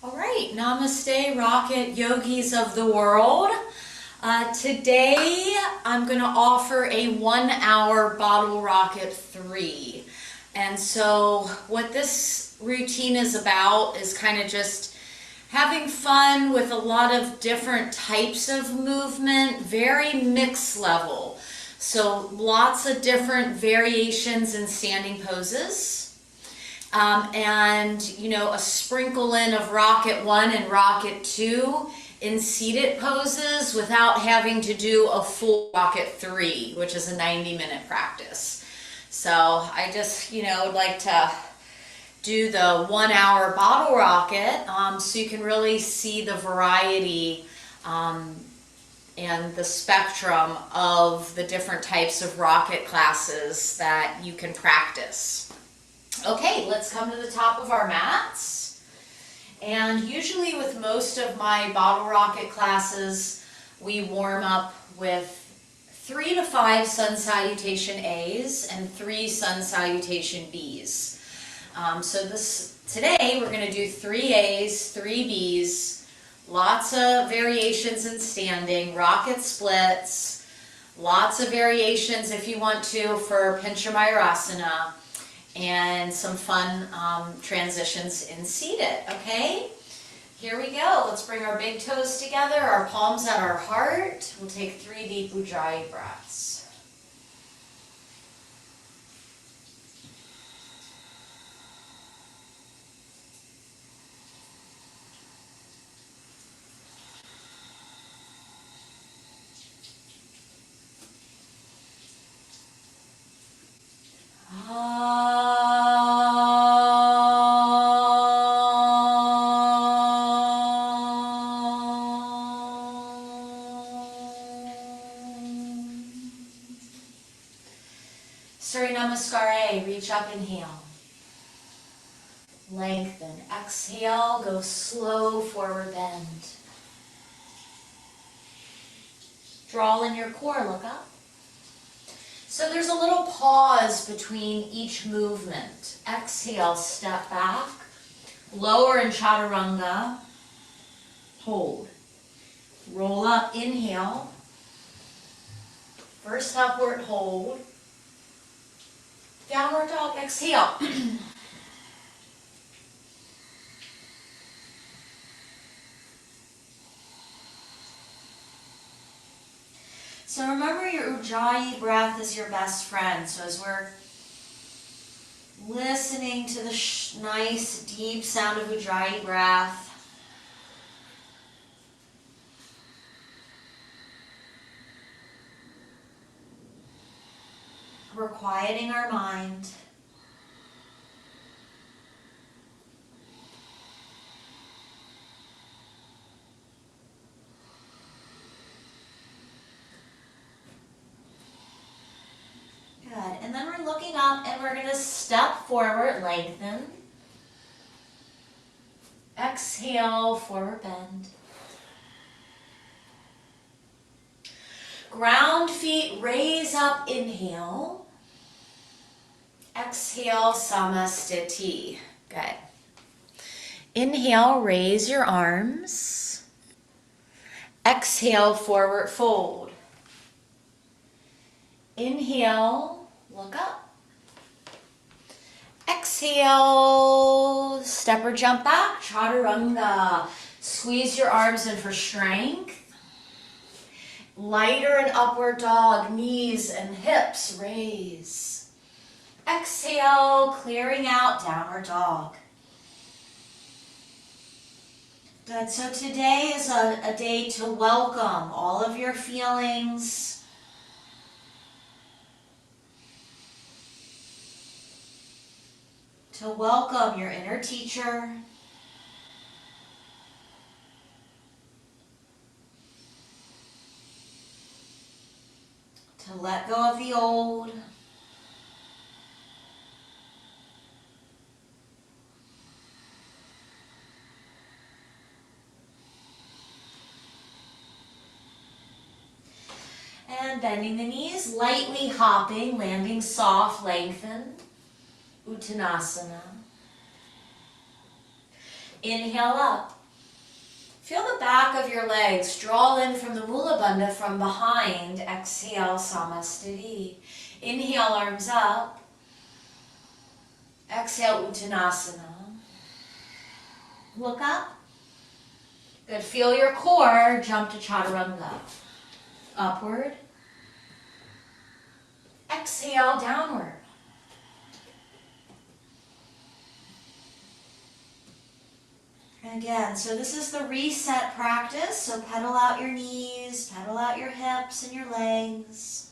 All right, namaste, rocket yogis of the world. Today I'm going to offer a 1 hour bottle rocket 3. And so what this routine is about is kind of just having fun with a lot of different types of movement, very mixed level. So lots of different variations in standing poses. And a sprinkle in of rocket 1 and rocket 2 in seated poses without having to do a full rocket 3, which is a 90-minute practice. So I just, would like to do the 1 hour bottle rocket so you can really see the variety and the spectrum of the different types of rocket classes that you can practice. Okay, let's come to the top of our mats. And usually with most of my bottle rocket classes, we warm up with 3 to 5 sun salutation A's and 3 sun salutation B's. Today we're going to do 3 A's, 3 B's, lots of variations in standing, rocket splits, lots of variations if you want to for Pincha Mayurasana, and some fun transitions in seated, okay? Here we go. Let's bring our big toes together, our palms at our heart. We'll take 3 deep Ujjayi breaths. Surya Namaskar, reach up, inhale. Lengthen. Exhale, go slow forward bend. Draw in your core, look up. So there's a little pause between each movement. Exhale, step back. Lower in chaturanga. Hold. Roll up, inhale. First upward, hold. Downward dog, exhale. So remember, your Ujjayi breath is your best friend. So as we're listening to the nice deep sound of Ujjayi breath, we're quieting our mind. Good. And then we're looking up and we're going to step forward, lengthen. Exhale, forward bend. Ground feet, raise up, inhale. Exhale, Samastiti. Good. Inhale, raise your arms. Exhale, forward fold. Inhale, look up. Exhale, step or jump back, chaturanga. Squeeze your arms in for strength. Lighter and upward dog, knees and hips raise. Exhale, clearing out, downward dog. Good, so today is a day to welcome all of your feelings. To welcome your inner teacher. To let go of the old. And bending the knees, lightly hopping, landing soft, lengthen. Uttanasana. Inhale up. Feel the back of your legs draw in from the Mula Bandha from behind. Exhale, Samastiti. Inhale, arms up. Exhale, Uttanasana. Look up. Good. Feel your core. Jump to Chaturanga. Upward. Exhale, downward. And again, so this is the reset practice. So pedal out your knees, pedal out your hips and your legs.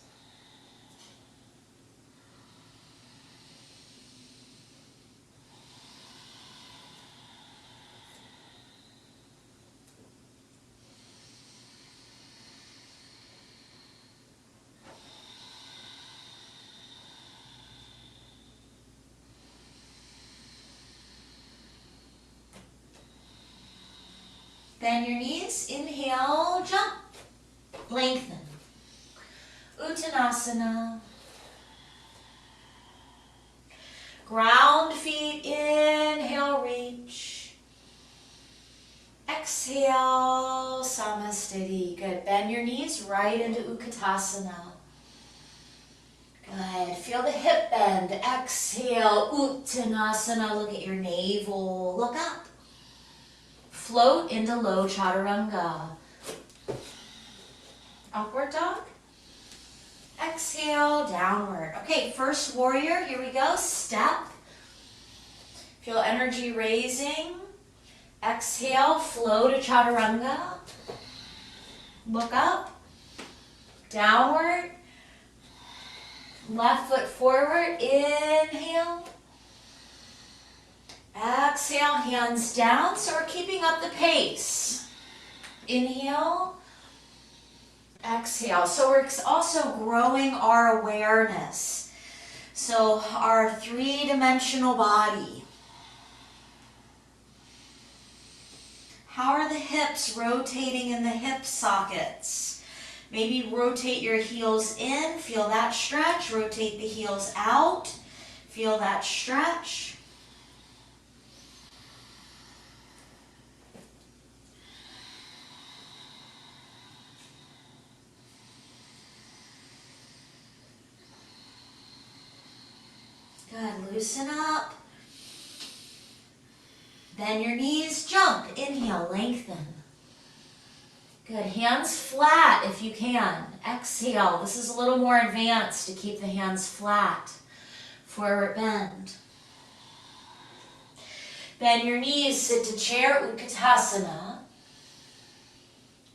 Bend your knees, inhale, jump, lengthen. Uttanasana. Ground feet, inhale, reach. Exhale, Samastiti. Good, bend your knees right into Utkatasana. Good, feel the hip bend. Exhale, Uttanasana. Look at your navel, look up. Float into low chaturanga. Upward dog. Exhale, downward. Okay, first warrior, here we go. Step. Feel energy raising. Exhale, flow to chaturanga. Look up. Downward. Left foot forward. Inhale. Exhale, hands down. So we're keeping up the pace. Inhale. Exhale. So we're also growing our awareness. So our three-dimensional body. How are the hips rotating in the hip sockets? Maybe rotate your heels in. Feel that stretch. Rotate the heels out. Feel that stretch. Good, loosen up. Bend your knees, jump. Inhale, lengthen. Good, hands flat if you can. Exhale, this is a little more advanced to keep the hands flat. Forward bend. Bend your knees, sit to chair, Utkatasana.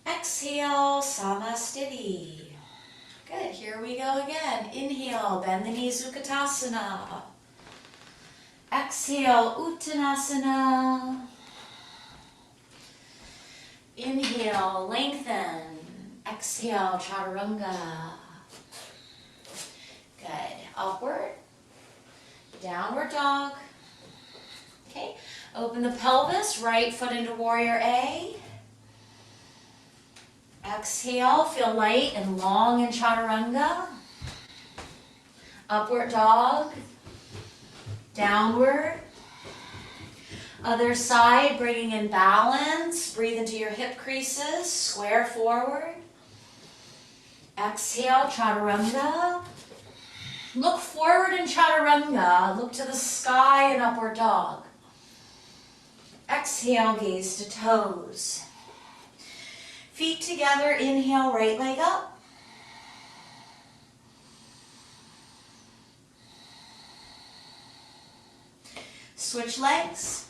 Exhale, Samastiti. Good, here we go again. Inhale, bend the knees, Utkatasana. Exhale, Uttanasana. Inhale, lengthen. Exhale, Chaturanga. Good, upward. Downward dog. Okay, open the pelvis, right foot into warrior A. Exhale, feel light and long in Chaturanga. Upward dog. Downward. Other side, bringing in balance. Breathe into your hip creases. Square forward. Exhale, Chaturanga. Look forward in Chaturanga. Look to the sky in upward dog. Exhale, gaze to toes. Feet together, inhale, right leg up. Switch legs.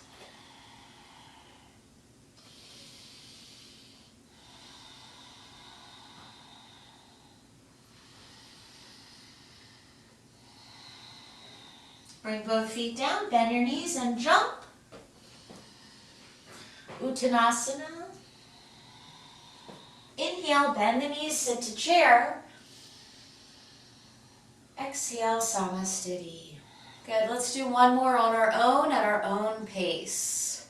Bring both feet down, bend your knees and jump. Uttanasana. Inhale, bend the knees, sit to chair. Exhale, Samastiti. Good, let's do one more on our own at our own pace.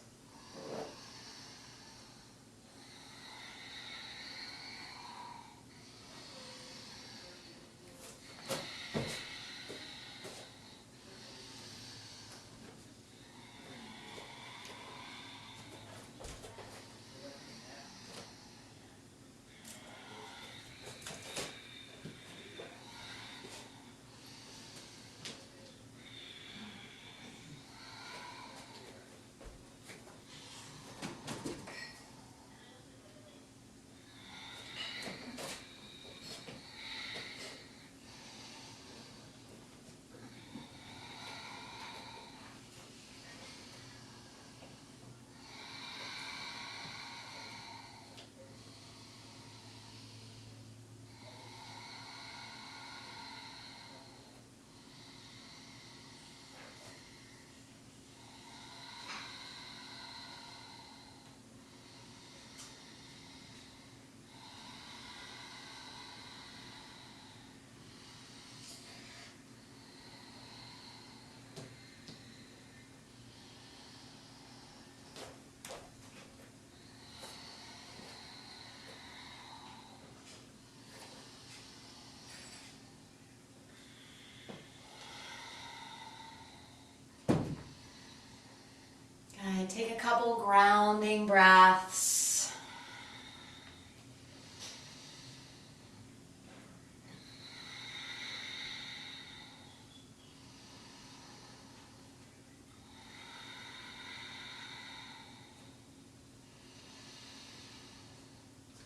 Take a couple grounding breaths.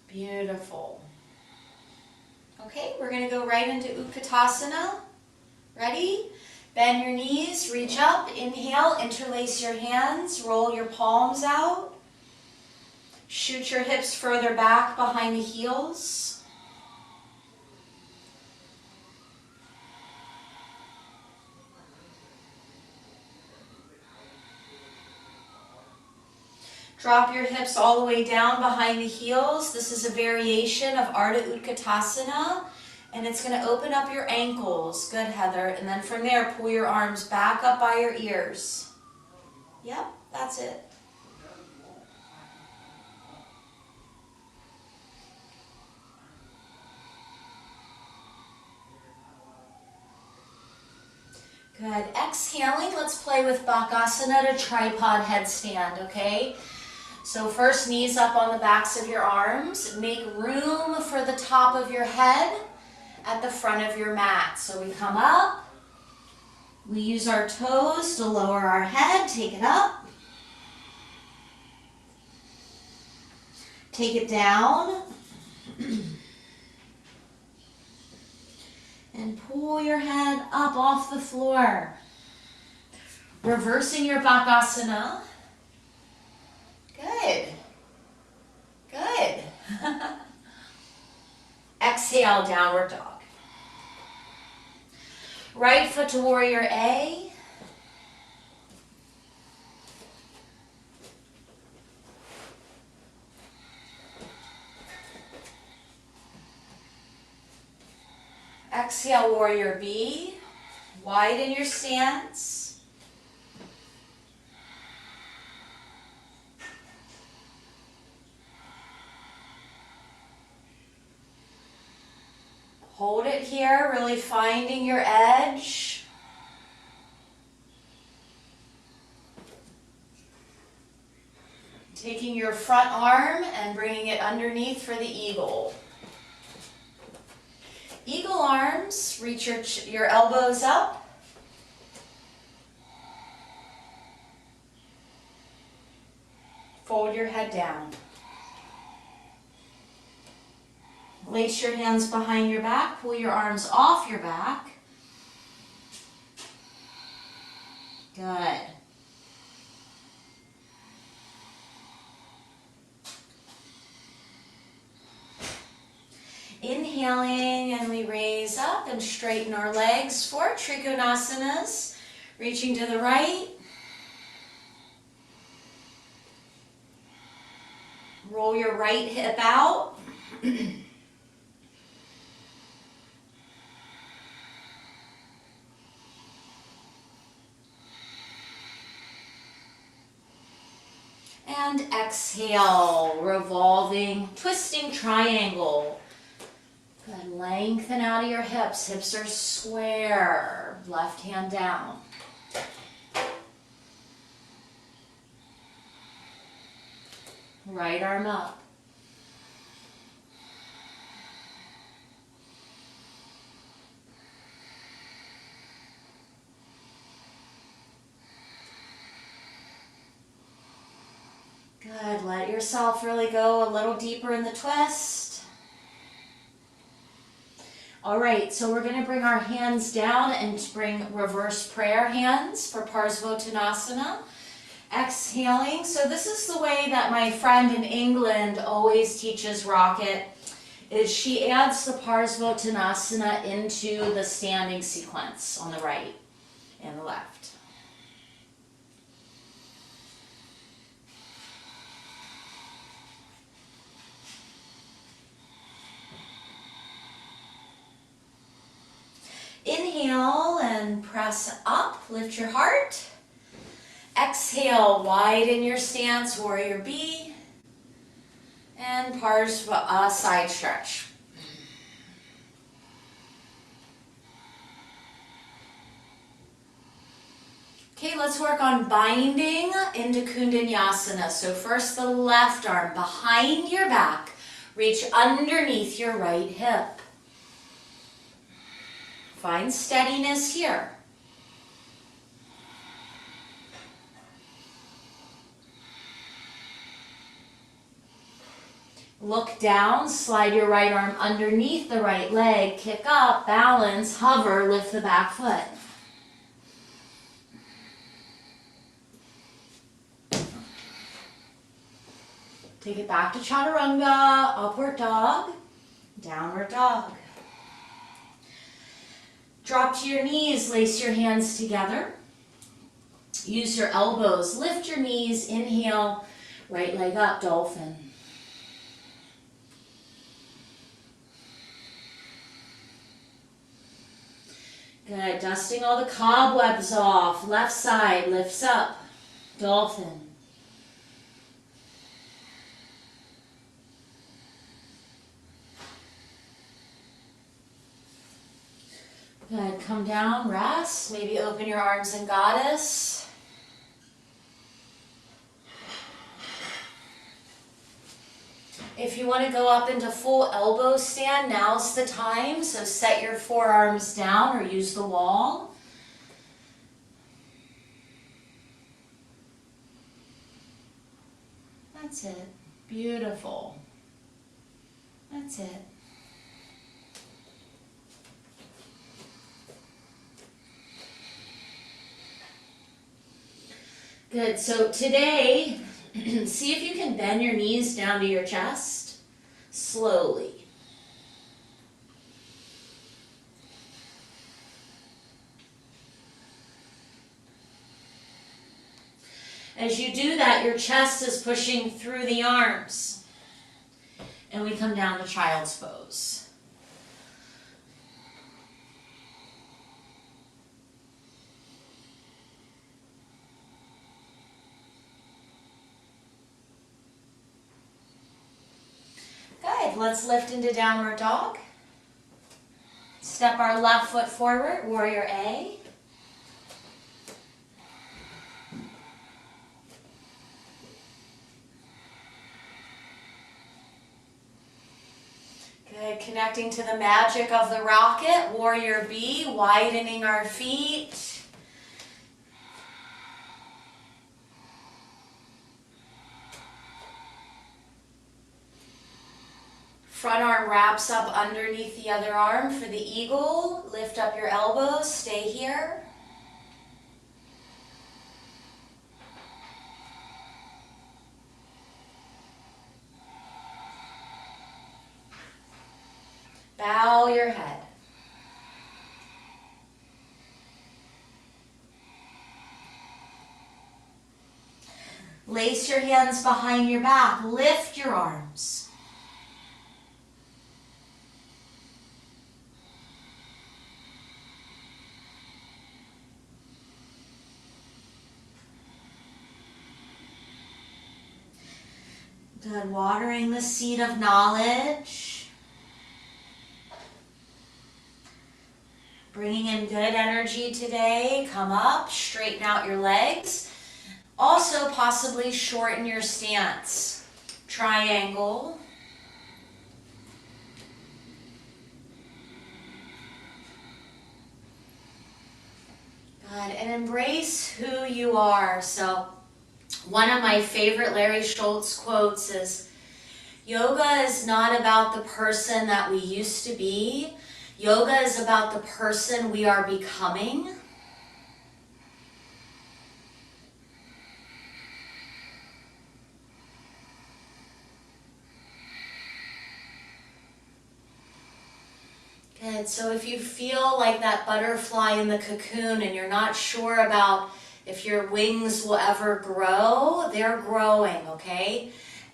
Beautiful. Okay, we're going to go right into Utkatasana. Ready? Bend your knees, reach up, inhale, interlace your hands, roll your palms out. Shoot your hips further back behind the heels. Drop your hips all the way down behind the heels. This is a variation of Ardha Utkatasana. And it's going to open up your ankles. Good, Heather. And then from there, pull your arms back up by your ears. Yep, that's it. Good. Exhaling, let's play with Bakasana to tripod headstand, okay? So first, knees up on the backs of your arms. Make room for the top of your head at the front of your mat. So we come up, we use our toes to lower our head, take it up, take it down, and pull your head up off the floor. Reversing your Bakasana. Good. Good. Exhale, downward dog. Right foot to warrior A. Exhale, warrior B. Widen your stance. Hold it here, really finding your edge. Taking your front arm and bringing it underneath for the eagle. Eagle arms, reach your elbows up. Fold your head down. Lace your hands behind your back, pull your arms off your back. Good. Inhaling, and we raise up and straighten our legs for Trikonasanas, reaching to the right. Roll your right hip out. And exhale, revolving, twisting triangle. Good, lengthen out of your hips. Hips are square. Left hand down. Right arm up. Good, let yourself really go a little deeper in the twist. All right, so we're going to bring our hands down and bring reverse prayer hands for Parsvottanasana. Exhaling. So this is the way that my friend in England always teaches Rocket, is she adds the Parsvottanasana into the standing sequence on the right and the left. Inhale and press up, lift your heart. Exhale, widen your stance, warrior B. And Parsva, side stretch. Okay, let's work on binding into Kundanyasana. So first the left arm behind your back. Reach underneath your right hip. Find steadiness here. Look down, slide your right arm underneath the right leg, kick up, balance, hover, lift the back foot. Take it back to chaturanga, upward dog, downward dog. Drop to your knees, lace your hands together. Use your elbows, lift your knees, inhale, right leg up, dolphin. Good, dusting all the cobwebs off. Left side lifts up, dolphin. Good, come down, rest. Maybe open your arms in goddess. If you want to go up into full elbow stand, now's the time. So set your forearms down or use the wall. That's it. Beautiful. That's it. Good, so today, see if you can bend your knees down to your chest, slowly. As you do that, your chest is pushing through the arms, and we come down to child's pose. Good. Let's lift into downward dog. Step our left foot forward, warrior A. Good. Connecting to the magic of the rocket, warrior B, widening our feet. Front arm wraps up underneath the other arm for the eagle. Lift up your elbows, stay here. Bow your head. Lace your hands behind your back. Lift your arms. Good, watering the seed of knowledge. Bringing in good energy today. Come up, straighten out your legs. Also possibly shorten your stance. Triangle. Good, and embrace who you are. So one of my favorite Larry Schultz quotes is, yoga is not about the person that we used to be. Yoga is about the person we are becoming. Good, so if you feel like that butterfly in the cocoon and you're not sure about if your wings will ever grow, they're growing, okay?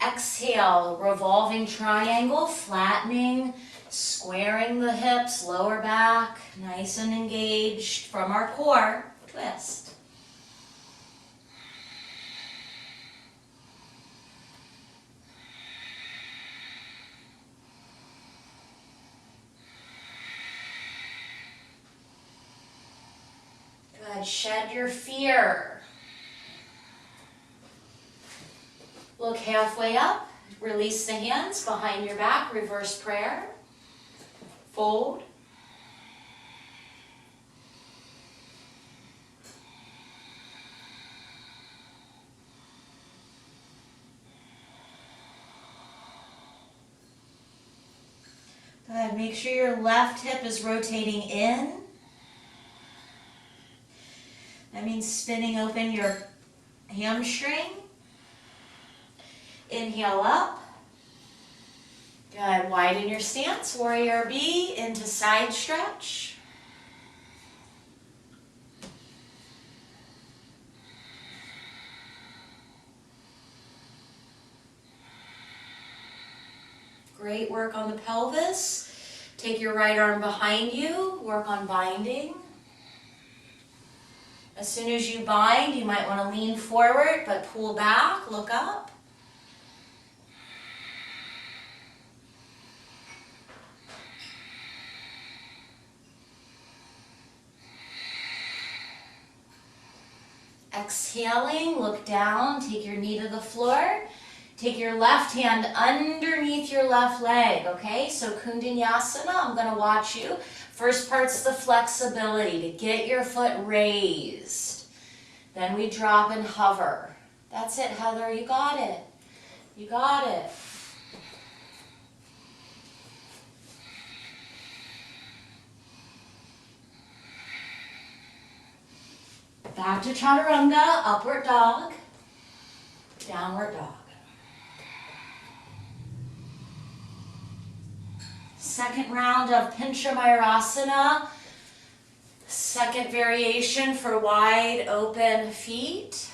Exhale, revolving triangle, flattening, squaring the hips, lower back, nice and engaged from our core. Twist. Good. Good. Shed your fear. Look halfway up. Release the hands behind your back. Reverse prayer. Fold. Good. Make sure your left hip is rotating in. That means spinning open your hamstring. Inhale up. Good. Widen your stance. Warrior B into side stretch. Great work on the pelvis. Take your right arm behind you. Work on binding. As soon as you bind, you might want to lean forward, but pull back, look up. Exhaling, look down, take your knee to the floor. Take your left hand underneath your left leg, okay? So Kundanyasana, I'm going to watch you. First part's the flexibility, to get your foot raised. Then we drop and hover. That's it, Heather, you got it. You got it. Back to Chaturanga, upward dog, downward dog. Second round of Pinchamayurasana. Second variation for wide open feet.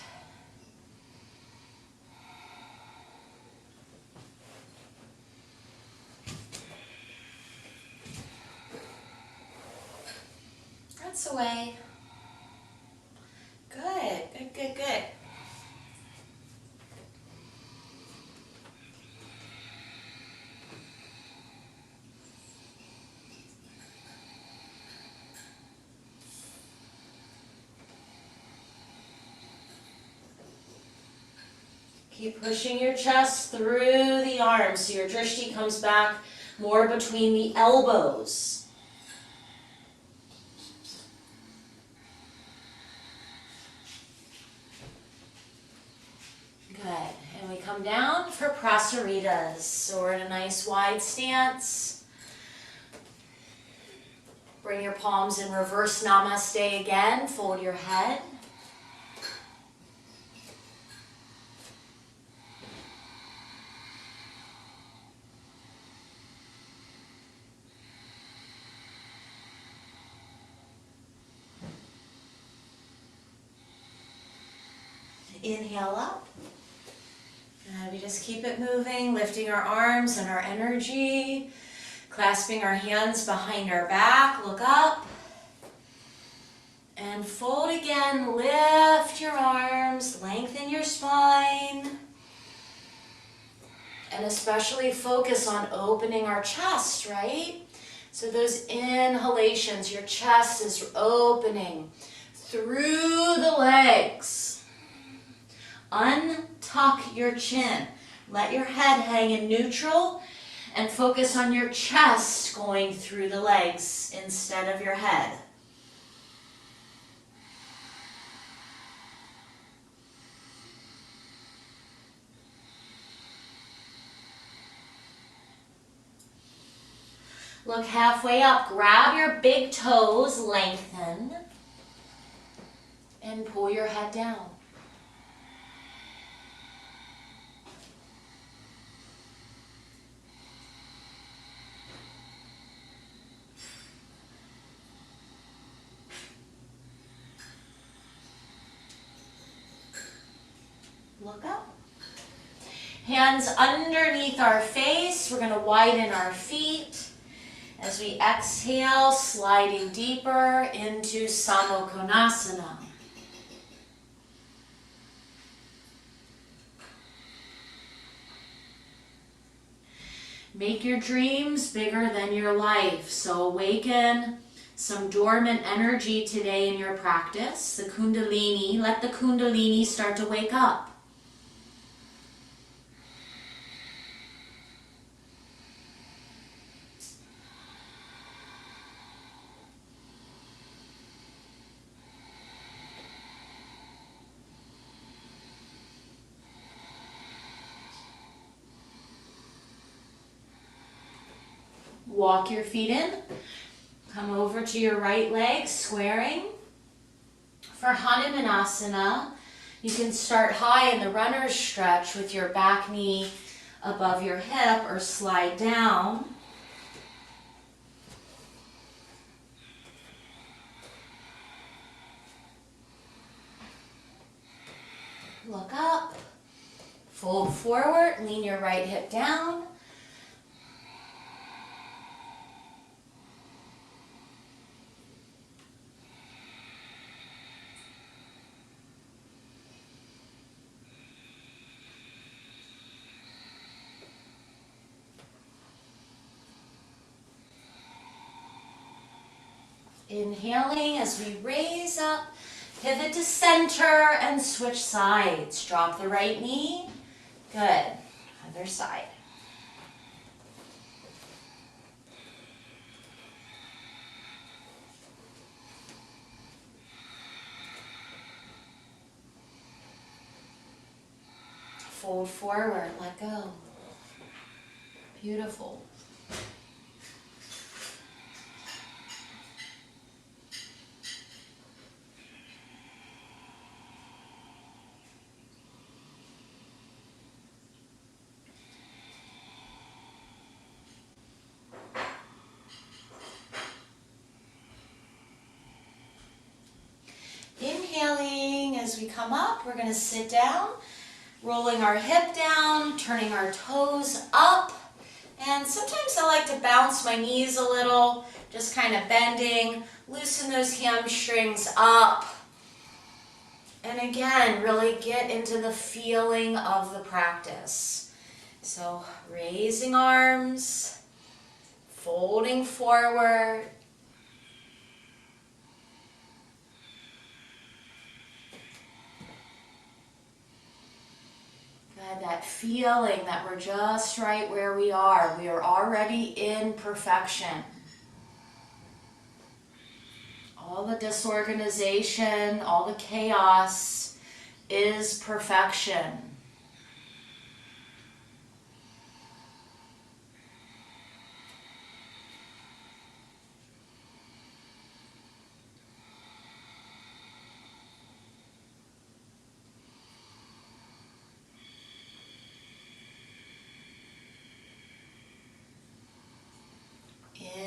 That's the way. Good, good, good, good. Keep pushing your chest through the arms so your drishti comes back more between the elbows. Good. And we come down for prasaritas. So we're in a nice wide stance. Bring your palms in reverse namaste again. Fold your head. Inhale up. And we just keep it moving, lifting our arms and our energy, clasping our hands behind our back, look up. And fold again, lift your arms, lengthen your spine. And especially focus on opening our chest, right? So those inhalations, your chest is opening through the legs. Untuck your chin. Let your head hang in neutral and focus on your chest going through the legs instead of your head. Look halfway up. Grab your big toes, lengthen, and pull your head down. Look up. Hands underneath our face. We're going to widen our feet. As we exhale, sliding deeper into Samokkonasana. Make your dreams bigger than your life. So awaken some dormant energy today in your practice, the Kundalini. Let the Kundalini start to wake up. Walk your feet in. Come over to your right leg, squaring. For Hanumanasana, you can start high in the runner's stretch with your back knee above your hip or slide down. Look up. Fold forward, lean your right hip down. Inhaling as we raise up, pivot to center and switch sides. Drop the right knee. Good. Other side. Fold forward, let go. Beautiful. Inhaling as we come up, we're going to sit down, rolling our hip down, turning our toes up, and sometimes I like to bounce my knees a little, just kind of bending, loosen those hamstrings up, and again, really get into the feeling of the practice. So raising arms, folding forward, that feeling that we're just right where we are. We are already in perfection. All the disorganization, all the chaos is perfection.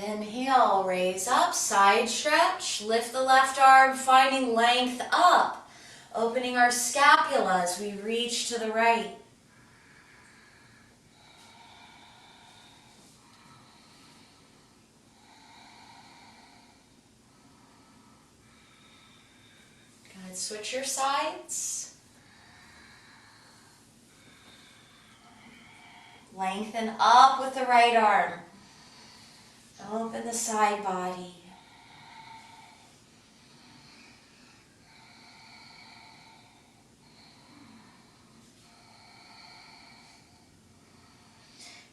Inhale, raise up, side stretch, lift the left arm, finding length up, opening our scapula as we reach to the right. Good, switch your sides. Lengthen up with the right arm. Open the side body.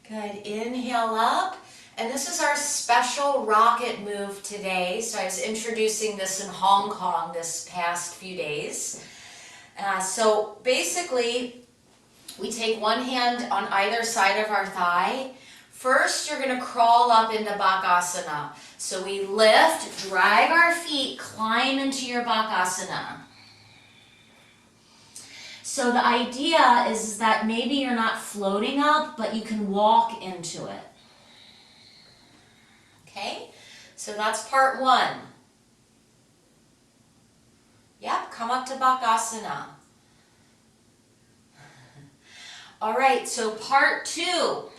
Good. Inhale up. And this is our special rocket move today. So I was introducing this in Hong Kong this past few days. So basically, we take one hand on either side of our thigh. First, you're going to crawl up into Bakasana. So we lift, drag our feet, climb into your Bakasana. So the idea is that maybe you're not floating up, but you can walk into it. Okay? So that's part one. Yep, come up to Bakasana. All right, so part two.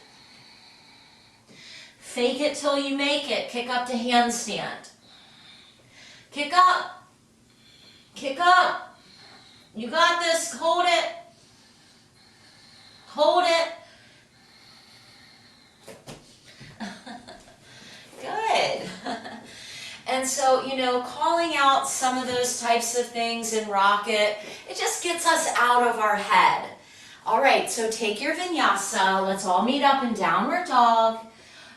Fake it till you make it. Kick up to handstand. Kick up. Kick up. You got this. Hold it. Hold it. Good. And And so, you know, calling out some of those types of things in Rocket, it just gets us out of our head. All right, so take your vinyasa. Let's all meet up in downward dog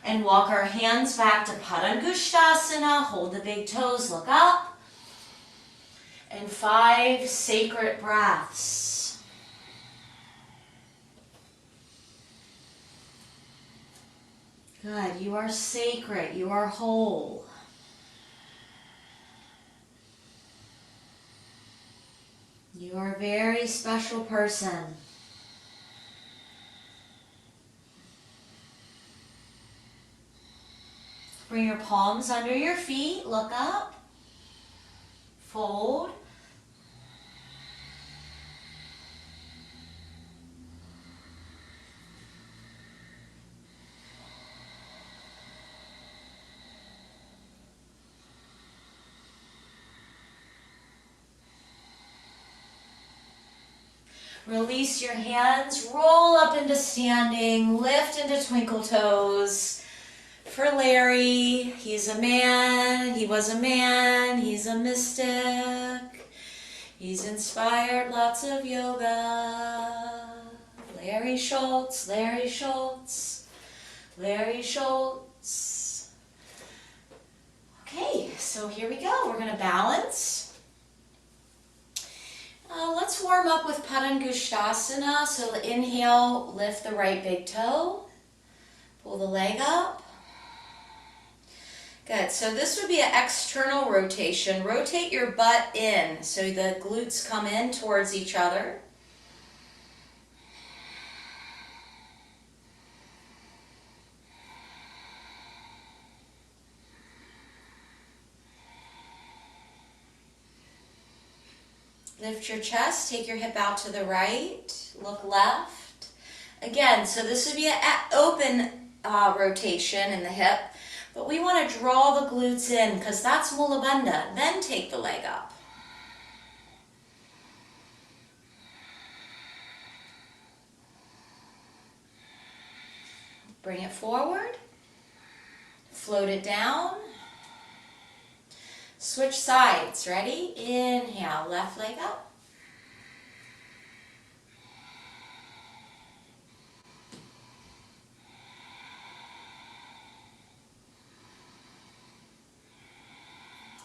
and walk our hands back to Padangusthasana. Hold the big toes, look up. And 5 sacred breaths. Good, you are sacred, you are whole. You are a very special person. Bring your palms under your feet, look up, fold. Release your hands, roll up into standing, lift into twinkle toes. For Larry, he's a man, he was a man, he's a mystic. He's inspired lots of yoga. Larry Schultz, Larry Schultz, Larry Schultz. Okay, so here we go. We're going to balance. Let's warm up with Padangusthasana. So inhale, lift the right big toe. Pull the leg up. Good. So this would be an external rotation. Rotate your butt in so the glutes come in towards each other. Lift your chest, take your hip out to the right, look left. Again, so this would be an open rotation in the hip, but we want to draw the glutes in because that's Mula Bandha. Then take the leg up. Bring it forward, float it down. Switch sides, ready? Inhale, left leg up.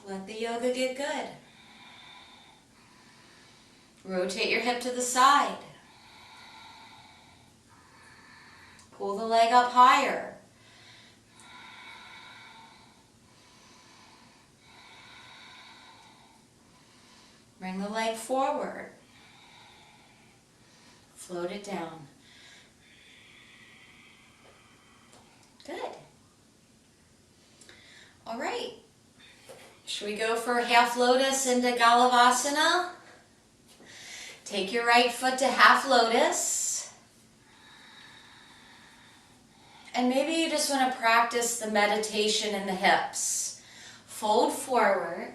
Let the yoga get good. Rotate your hip to the side. Pull the leg up higher. Bring the leg forward. Float it down. Good. All right. Should we go for half lotus into Galavasana? Take your right foot to half lotus. And maybe you just want to practice the meditation in the hips. Fold forward.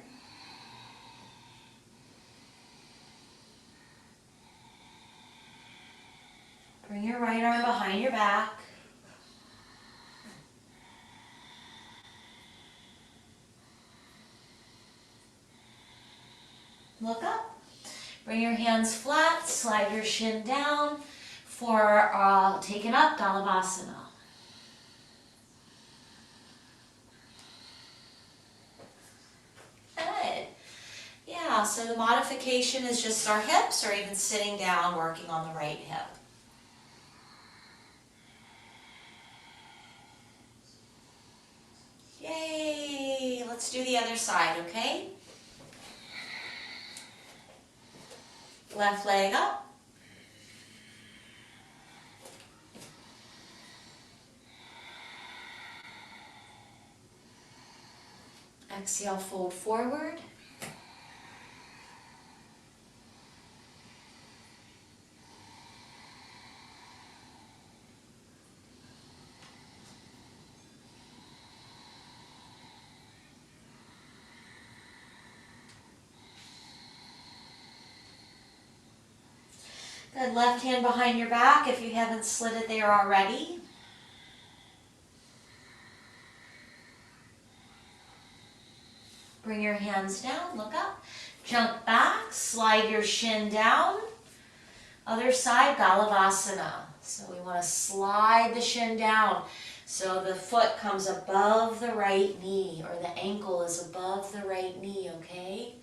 Bring your right arm behind your back. Look up. Bring your hands flat, slide your shin down for taking up Galavasana. Good. Yeah, so the modification is just our hips or even sitting down working on the right hip. Yay! Let's do the other side, okay? Left leg up. Exhale, fold forward. Good, left hand behind your back if you haven't slid it there already. Bring your hands down, look up. Jump back, slide your shin down. Other side, Galavasana. So we want to slide the shin down so the foot comes above the right knee, or the ankle is above the right knee, okay?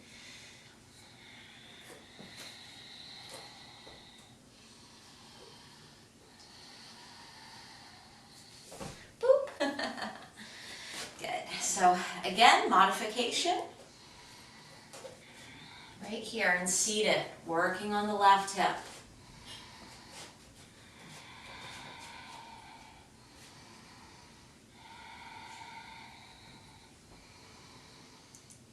Boop. Good. So again, modification. Right here and seated, working on the left hip.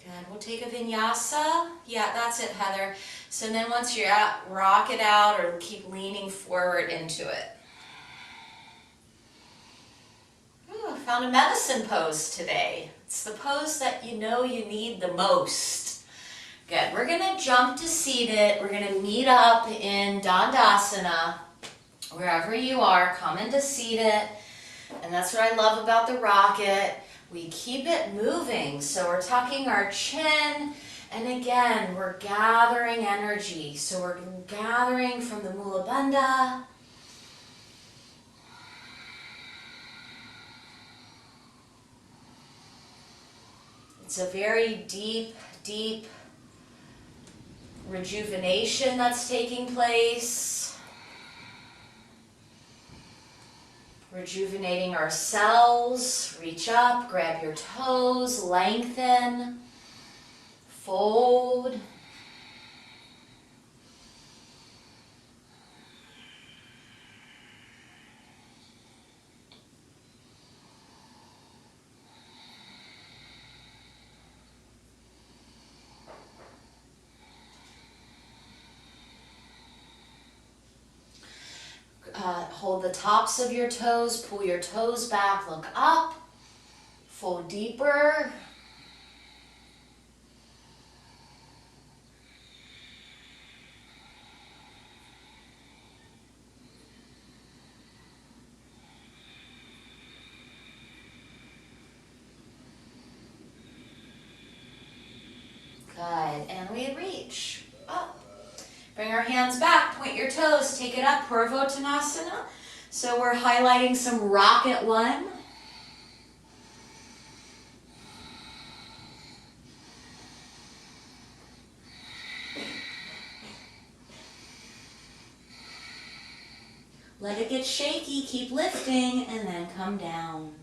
Good. We'll take a vinyasa. Yeah, that's it, Heather. So then once you're out, rock it out or keep leaning forward into it. Ooh, I found a medicine pose today. It's the pose that you know you need the most. Good. We're going to jump to seated. We're going to meet up in Dandasana. Wherever you are, come into seated. And that's what I love about the rocket. We keep it moving. So we're tucking our chin. And again, we're gathering energy. So we're gathering from the Mula Bandha. It's a very deep, deep rejuvenation that's taking place. Rejuvenating our cells. Reach up, grab your toes, lengthen, fold. Hold the tops of your toes, pull your toes back, look up, fold deeper. Good, and we reach up. Bring our hands back, point your toes, take it up, Purvottanasana. So we're highlighting some rocket one. Let it get shaky, keep lifting, and then come down.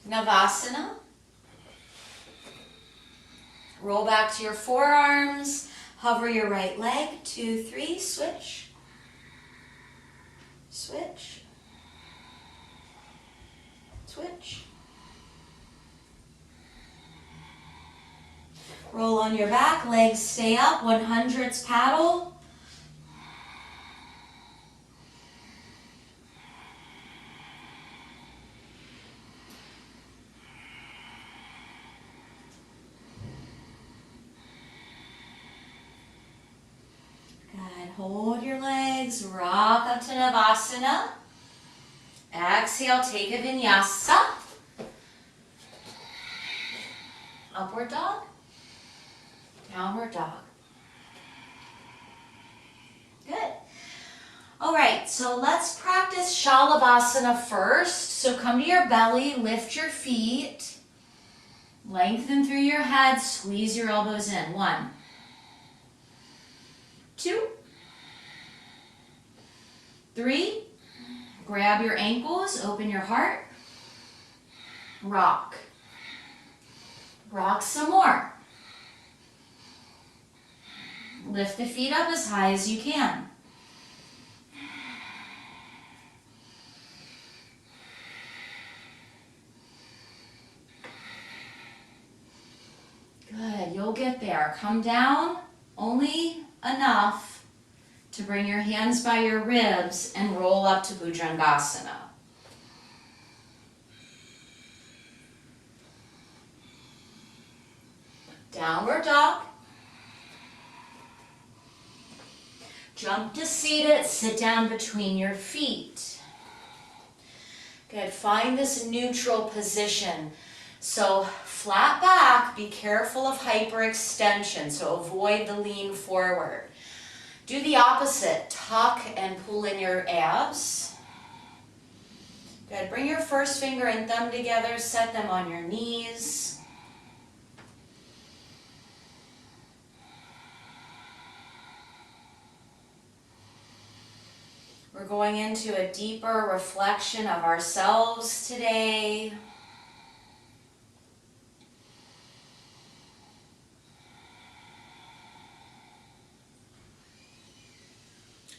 Navasana. Roll back to your forearms. Hover your right leg, 2, 3, switch, switch, switch. Roll on your back, legs stay up, 100s paddle. Hold your legs, rock up to Navasana. Exhale, take a vinyasa. Upward dog, downward dog. Good. All right, so let's practice Shalabhasana first. So come to your belly, lift your feet, lengthen through your head, squeeze your elbows in. 1, 2, 3, grab your ankles, open your heart, rock. Rock some more. Lift the feet up as high as you can. Good, you'll get there. Come down only enough to bring your hands by your ribs and roll up to Bhujangasana. Downward dog. Jump to seated, sit down between your feet. Good, find this neutral position. So flat back, be careful of hyperextension, so avoid the lean forward. Do the opposite, tuck and pull in your abs. Good, bring your first finger and thumb together, set them on your knees. We're going into a deeper reflection of ourselves today.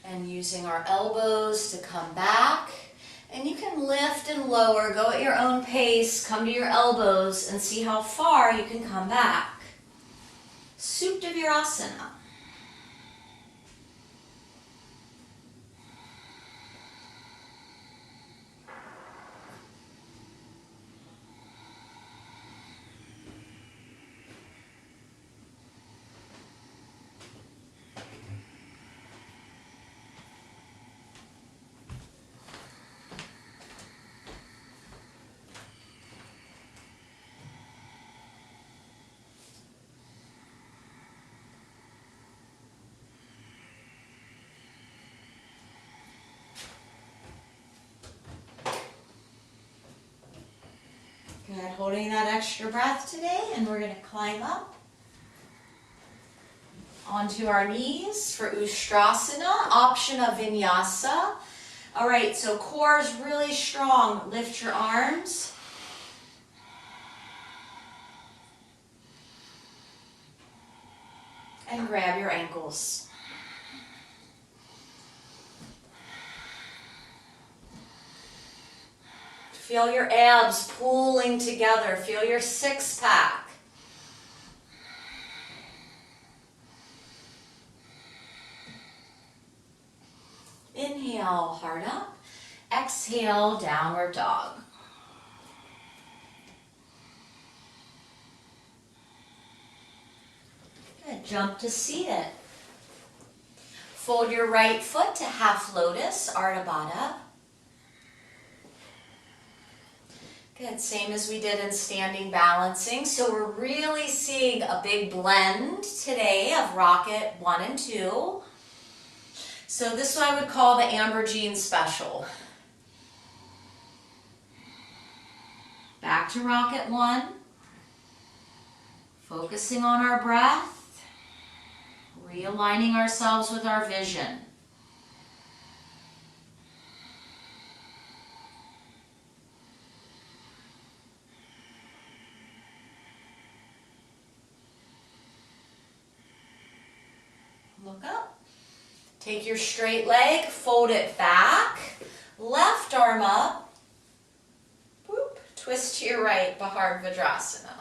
And using our elbows to come back. And you can lift and lower, go at your own pace, come to your elbows and see how far you can come back. Supta Virasana. Good, holding that extra breath today, and we're going to climb up onto our knees for Ustrasana, option of Vinyasa. All right, so core is really strong. Lift your arms. And grab your ankles. Feel your abs pulling together. Feel your six-pack. Inhale, heart up. Exhale, downward dog. Good, jump to seated. Fold your right foot to half lotus, Ardha Baddha. Good, same as we did in standing balancing. So we're really seeing a big blend today of Rocket 1 and 2. So this one I would call the Amberjean Special. Back to Rocket 1. Focusing on our breath. Realigning ourselves with our vision. Look up. Take your straight leg, fold it back. Left arm up. Whoop. Twist to your right, Bahar Vajrasana.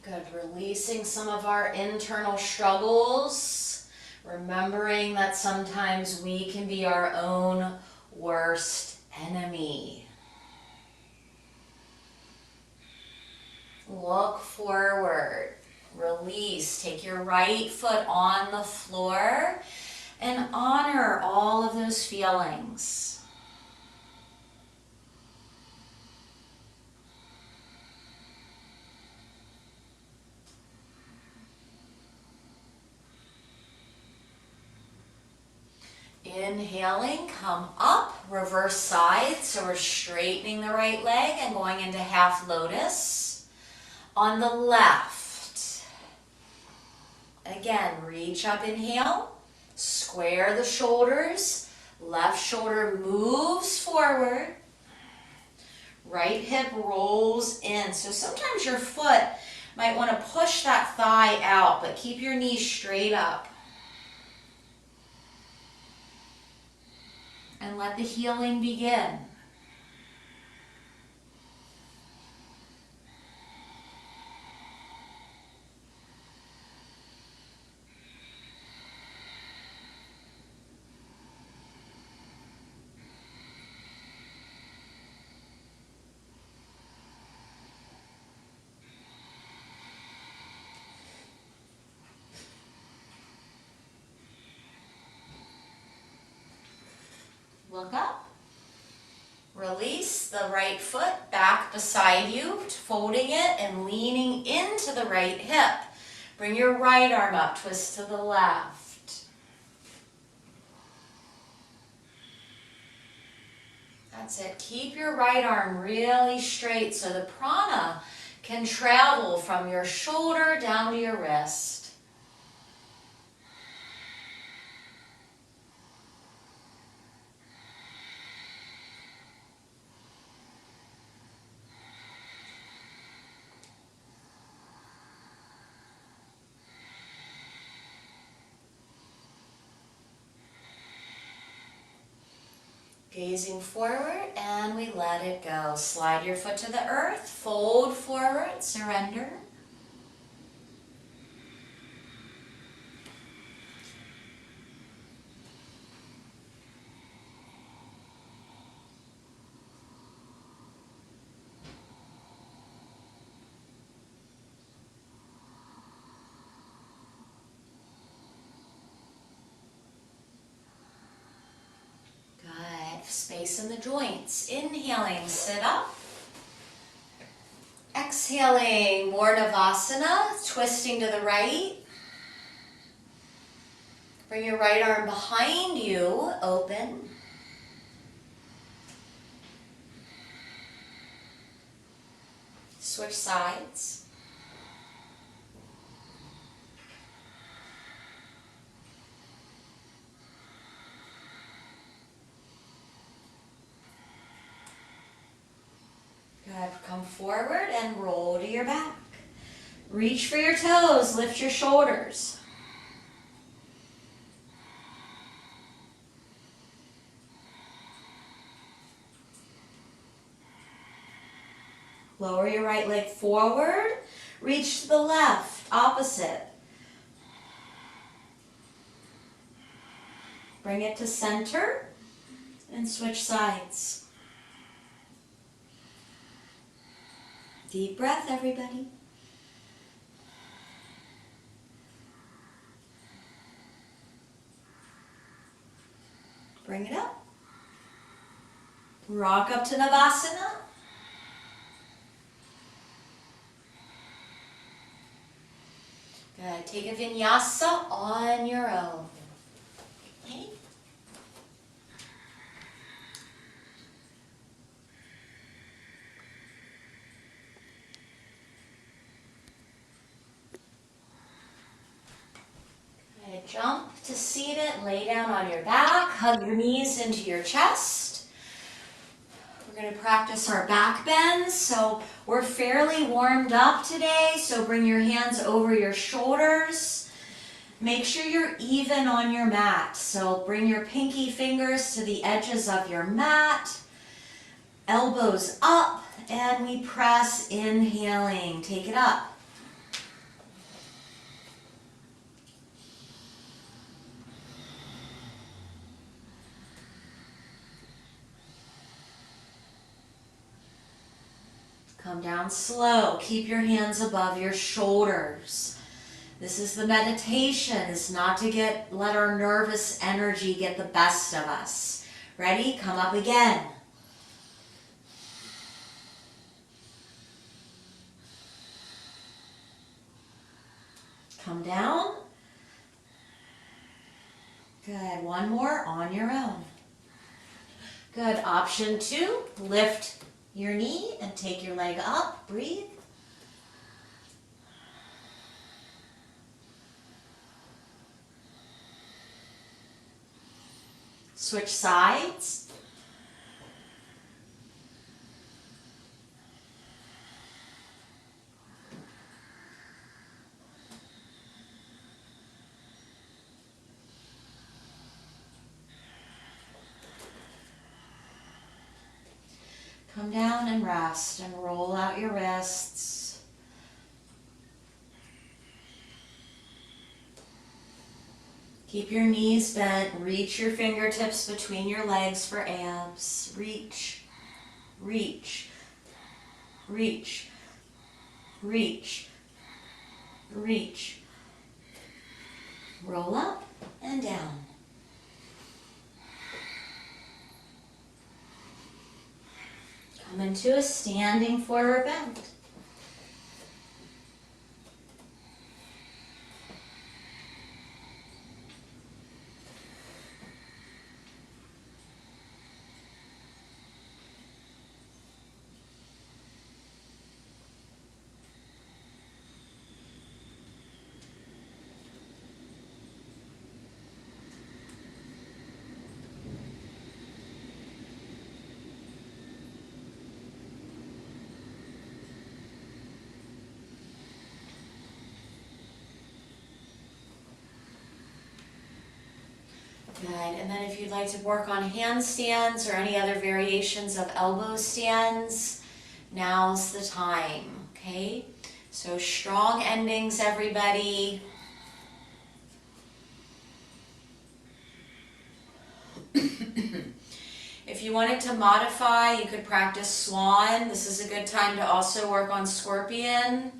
Good. Releasing some of our internal struggles. Remembering that sometimes we can be our own worst enemy. Look forward. Release. Take your right foot on the floor and honor all of those feelings. Inhaling, come up, reverse side, so we're straightening the right leg and going into half lotus. On the left, again, reach up, inhale, square the shoulders, left shoulder moves forward, right hip rolls in. So sometimes your foot might want to push that thigh out, but keep your knees straight up. And let the healing begin. Look up. Release the right foot back beside you, folding it and leaning into the right hip. Bring your right arm up, twist to the left. That's it. Keep your right arm really straight so the prana can travel from your shoulder down to your wrist. Gazing forward, and we let it go. Slide your foot to the earth, fold forward, surrender. Space in the joints. Inhaling, sit up. Exhaling, more Navasana, twisting to the right. Bring your right arm behind you, open. Switch sides. Good. Come forward and roll to your back. Reach for your toes, lift your shoulders. Lower your right leg forward, reach to the left, opposite. Bring it to center and switch sides. Deep breath, everybody. Bring it up. Rock up to Navasana. Good. Take a vinyasa on your own. Okay. Jump to seated, lay down on your back, hug your knees into your chest. We're going to practice our back bends, so we're fairly warmed up today, so bring your hands over your shoulders. Make sure you're even on your mat, so bring your pinky fingers to the edges of your mat, elbows up, and we press, inhaling, take it up. Come down slow. Keep your hands above your shoulders. This is the meditation. It's not to let our nervous energy get the best of us. Ready? Come up again. Come down. Good. One more on your own. Good. Option 2, lift your knee and take your leg up. Breathe. Switch sides. Come down and rest and roll out your wrists. Keep your knees bent. Reach your fingertips between your legs for abs. Reach, reach, reach, reach, reach. Roll up and down. Come into a standing forward bend. Good, and then if you'd like to work on handstands or any other variations of elbow stands, now's the time, okay? So strong endings, everybody. If you wanted to modify, you could practice swan. This is a good time to also work on scorpion.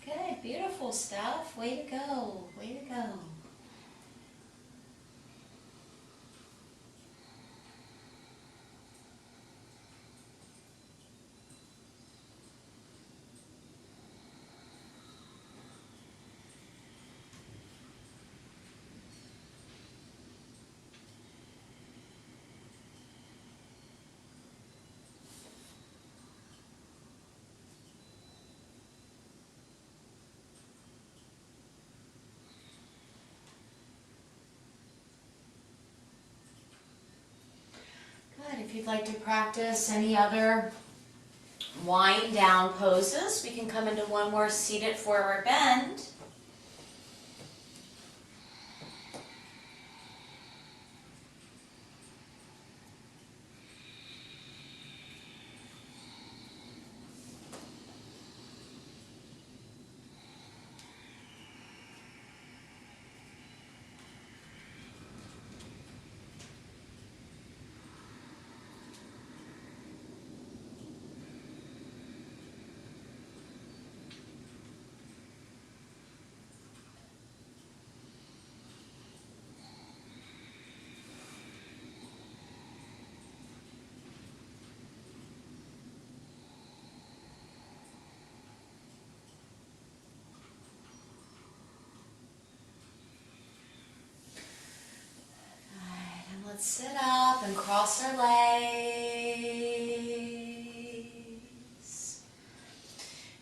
Good, beautiful stuff. Way to go, way to go. If you'd like to practice any other wind down poses, we can come into one more seated forward bend. Let's sit up and cross our legs.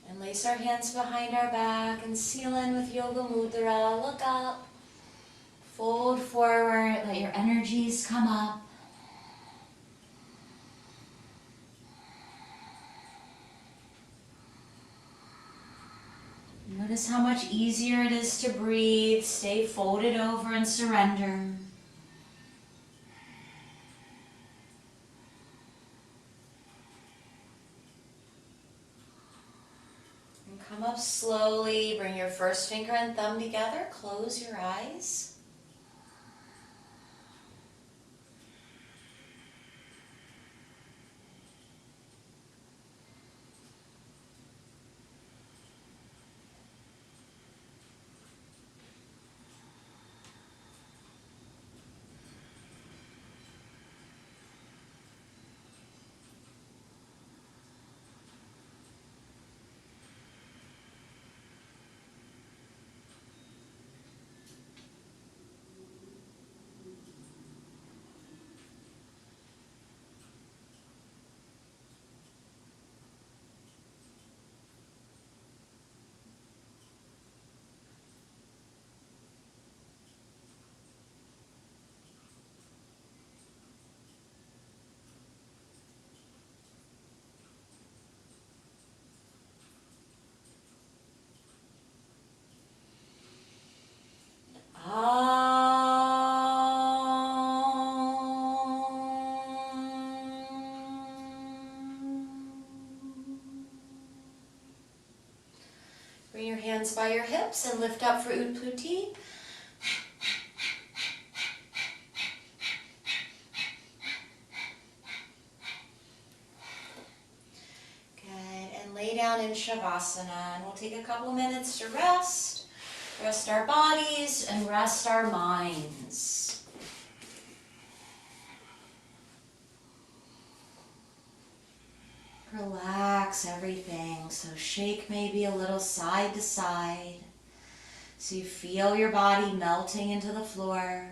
And lace our hands behind our back and seal in with Yoga Mudra. Look up. Fold forward. Let your energies come up. Notice how much easier it is to breathe. Stay folded over and surrender. Come up slowly, bring your first finger and thumb together, close your eyes. hands by your hips and lift up for Utpati. Lay down in Shavasana, and we'll take a couple minutes to rest our bodies and rest our minds. Relax everything, so shake maybe a little side to side, so you feel your body melting into the floor.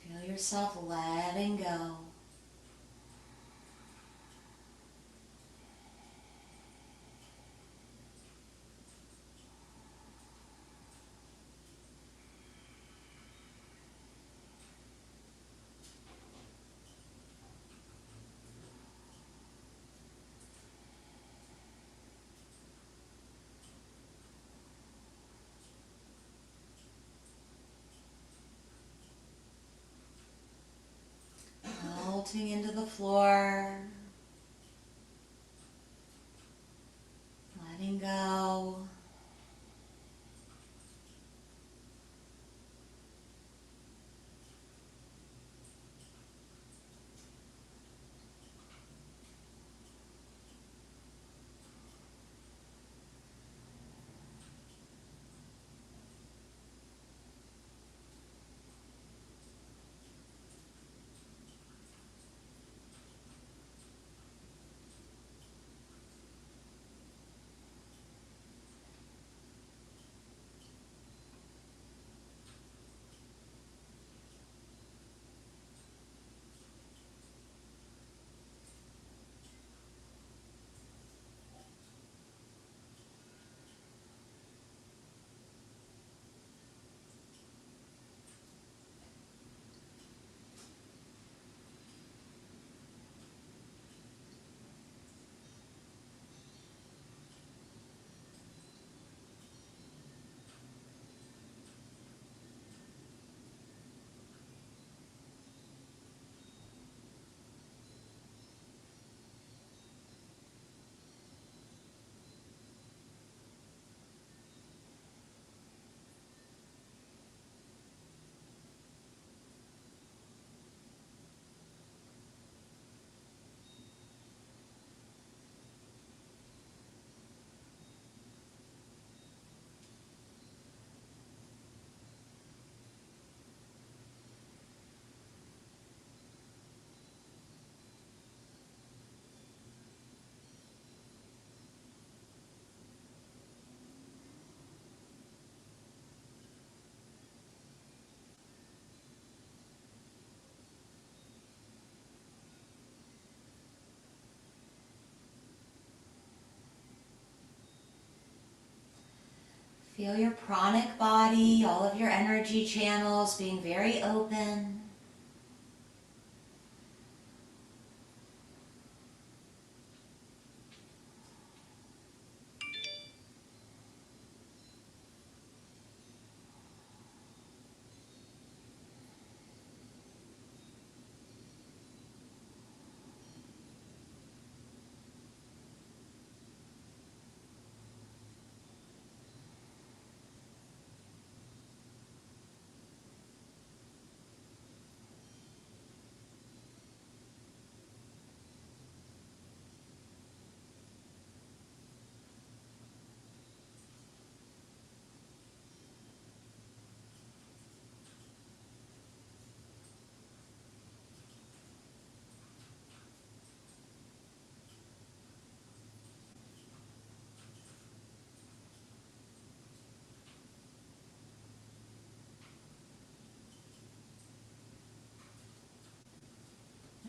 Feel yourself letting go. Melting into the floor, letting go. Feel your pranic body, all of your energy channels being very open.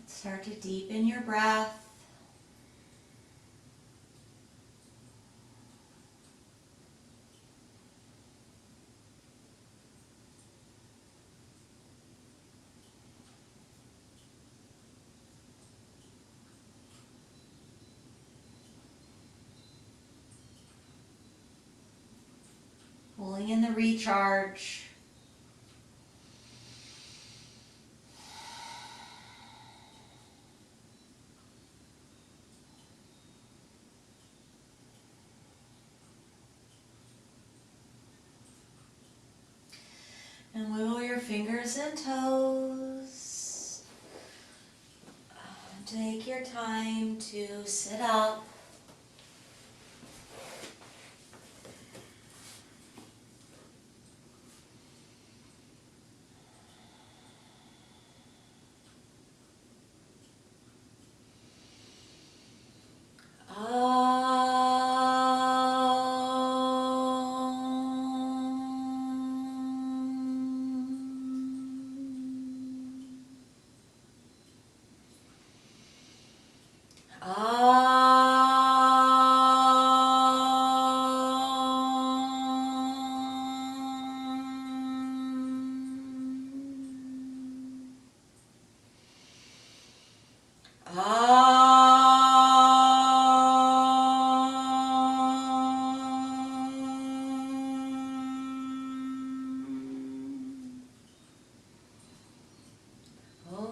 Start to deepen your breath. Pulling in the recharge. fingers and toes. Take your time to sit up.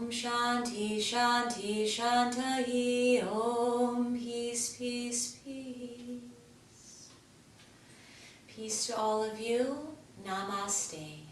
Om Shanti Shanti Shantahi. Om Peace Peace Peace. Peace to all of you. Namaste.